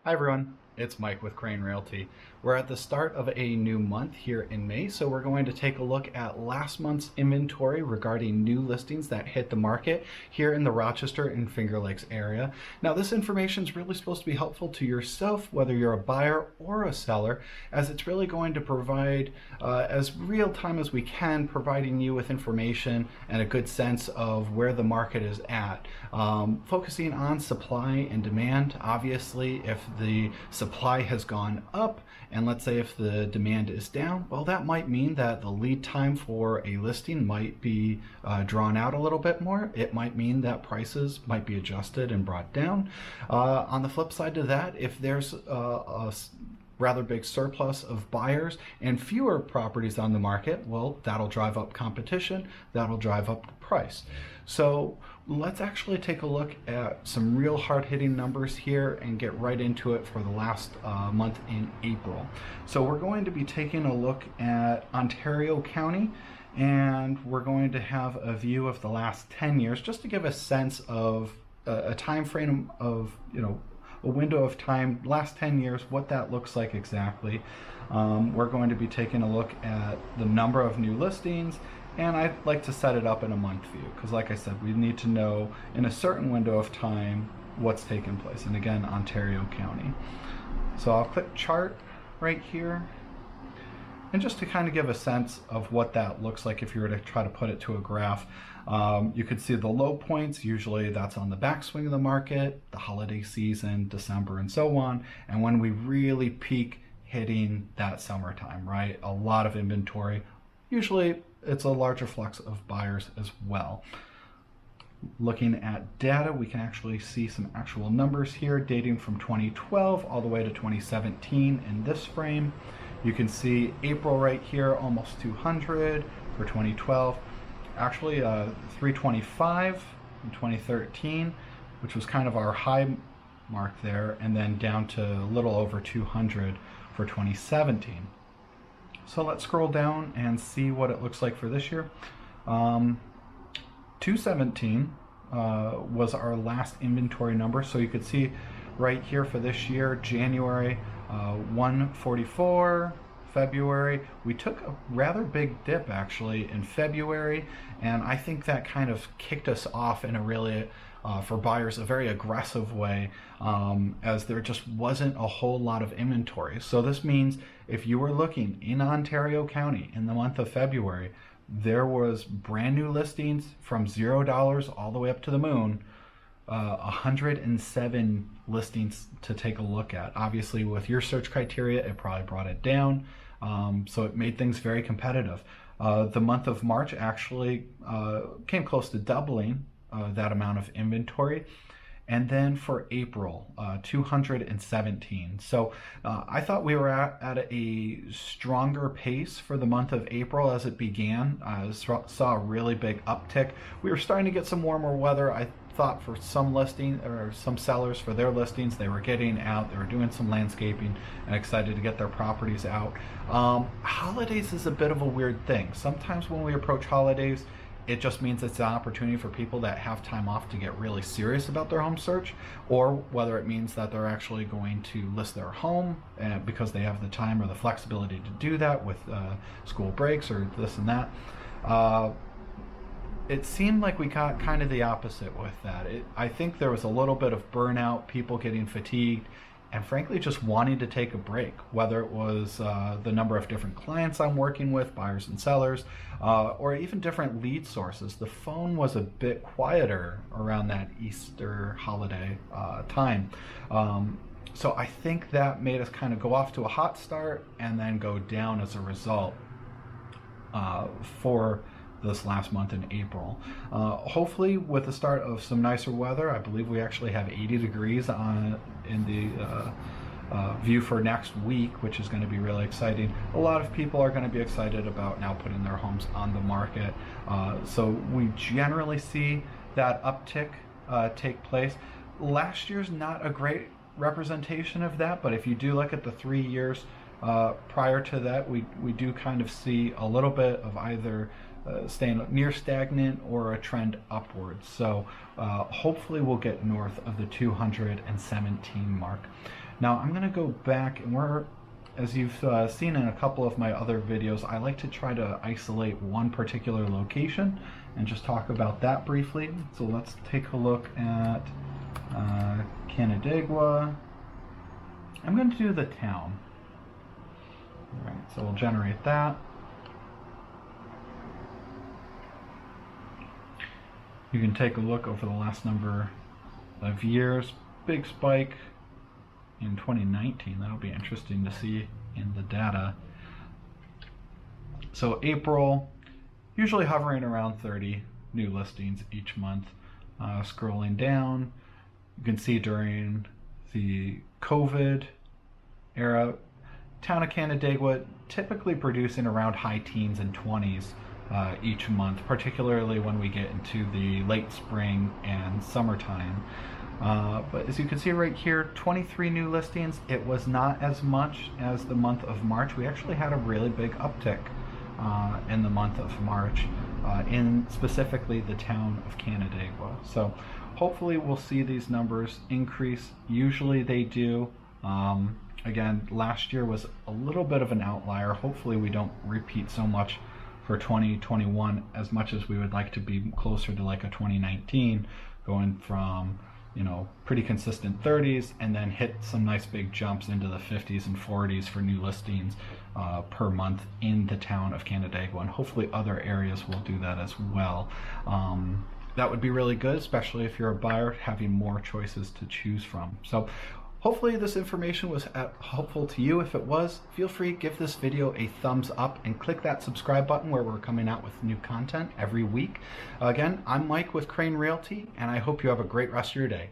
Hi everyone, it's Mike with Crane Realty. We're at the start of a new month here in May, so we're going to take a look at last month's inventory regarding new listings that hit the market here in the Rochester and Finger Lakes area. Now this information is really supposed to be helpful to yourself, whether you're a buyer or a seller, as it's really going to provide as real time as we can, providing you with information and a good sense of where the market is at. Focusing on supply and demand, obviously if the supply has gone up and let's say if the demand is down, well, that might mean that the lead time for a listing might be drawn out a little bit more. It might mean that prices might be adjusted and brought down. On the flip side to that, if there's a rather big surplus of buyers and fewer properties on the market, well, that'll drive up competition, that'll drive up the price. So let's actually take a look at some real hard-hitting numbers here and get right into it for the last month in April. So we're going to be taking a look at Ontario County, and we're going to have a view of the last 10 years just to give a sense of a time frame of, a window of time, last 10 years, what that looks like exactly. We're going to be taking a look at the number of new listings, and I'd like to set it up in a month view because, like I said, we need to know in a certain window of time what's taking place, and again, Ontario County. So I'll click chart right here, and just to kind of give a sense of what that looks like if you were to try to put it to a graph. You could see the low points, usually that's on the backswing of the market, the holiday season, December and so on, and when we really peak hitting that summertime, right? A lot of inventory. Usually it's a larger flux of buyers as well. Looking at data, we can actually see some actual numbers here dating from 2012 all the way to 2017 in this frame. You can see April right here, almost 200 for 2012. Actually 325 in 2013, which was kind of our high mark there, and then down to a little over 200 for 2017. So let's scroll down and see what it looks like for this year. 217 was our last inventory number, so you could see right here for this year, January 144, February. We took a rather big dip actually in February, and I think that kind of kicked us off in a really, for buyers, a very aggressive way, as there just wasn't a whole lot of inventory. So this means if you were looking in Ontario County in the month of February, there was brand new listings from $0 all the way up to the moon. 107 listings to take a look at. Obviously with your search criteria, it probably brought it down. So it made things very competitive. The month of March actually came close to doubling that amount of inventory. And then for April, 217. So I thought we were at a stronger pace for the month of April as it began. I saw a really big uptick. We were starting to get some warmer weather. I thought for some listing or some sellers for their listings, they were getting out, they were doing some landscaping and excited to get their properties out. Holidays is a bit of a weird thing. Sometimes when we approach holidays, it just means it's an opportunity for people that have time off to get really serious about their home search, or whether it means that they're actually going to list their home because they have the time or the flexibility to do that with school breaks or this and that. It seemed like we got kind of the opposite with that. I think there was a little bit of burnout, people getting fatigued, and frankly just wanting to take a break, whether it was the number of different clients I'm working with, buyers and sellers, or even different lead sources. The phone was a bit quieter around that Easter holiday time. So I think that made us kind of go off to a hot start and then go down as a result for this last month in April. Hopefully with the start of some nicer weather, I believe we actually have 80 degrees in the view for next week, which is going to be really exciting. A lot of people are going to be excited about now putting their homes on the market. So we generally see that uptick take place. Last year's not a great representation of that, but if you do look at the 3 years prior to that, we do kind of see a little bit of either staying near stagnant or a trend upwards. So hopefully we'll get north of the 217 mark. Now I'm going to go back, and as you've seen in a couple of my other videos, I like to try to isolate one particular location and just talk about that briefly. So let's take a look at Canandaigua. I'm going to do the town. All right, so we'll generate that. You can take a look over the last number of years. Big spike in 2019. That'll be interesting to see in the data. So April, usually hovering around 30 new listings each month. Scrolling down, you can see during the COVID era, town of Canandaigua typically producing around high teens and 20s each month, particularly when we get into the late spring and summertime. But as you can see right here, 23 new listings. It was not as much as the month of March. We actually had a really big uptick in the month of March in specifically the town of Canandaigua. So hopefully we'll see these numbers increase. Usually they do. Again, last year was a little bit of an outlier. Hopefully we don't repeat so much for 2021 as much as we would like to be closer to like a 2019, going from, you know, pretty consistent 30s and then hit some nice big jumps into the 50s and 40s for new listings per month in the town of Canandaigua, and hopefully other areas will do that as well. That would be really good, especially if you're a buyer, having more choices to choose from. So hopefully this information was helpful to you. If it was, feel free to give this video a thumbs up and click that subscribe button where we're coming out with new content every week. Again, I'm Mike with Crane Realty, and I hope you have a great rest of your day.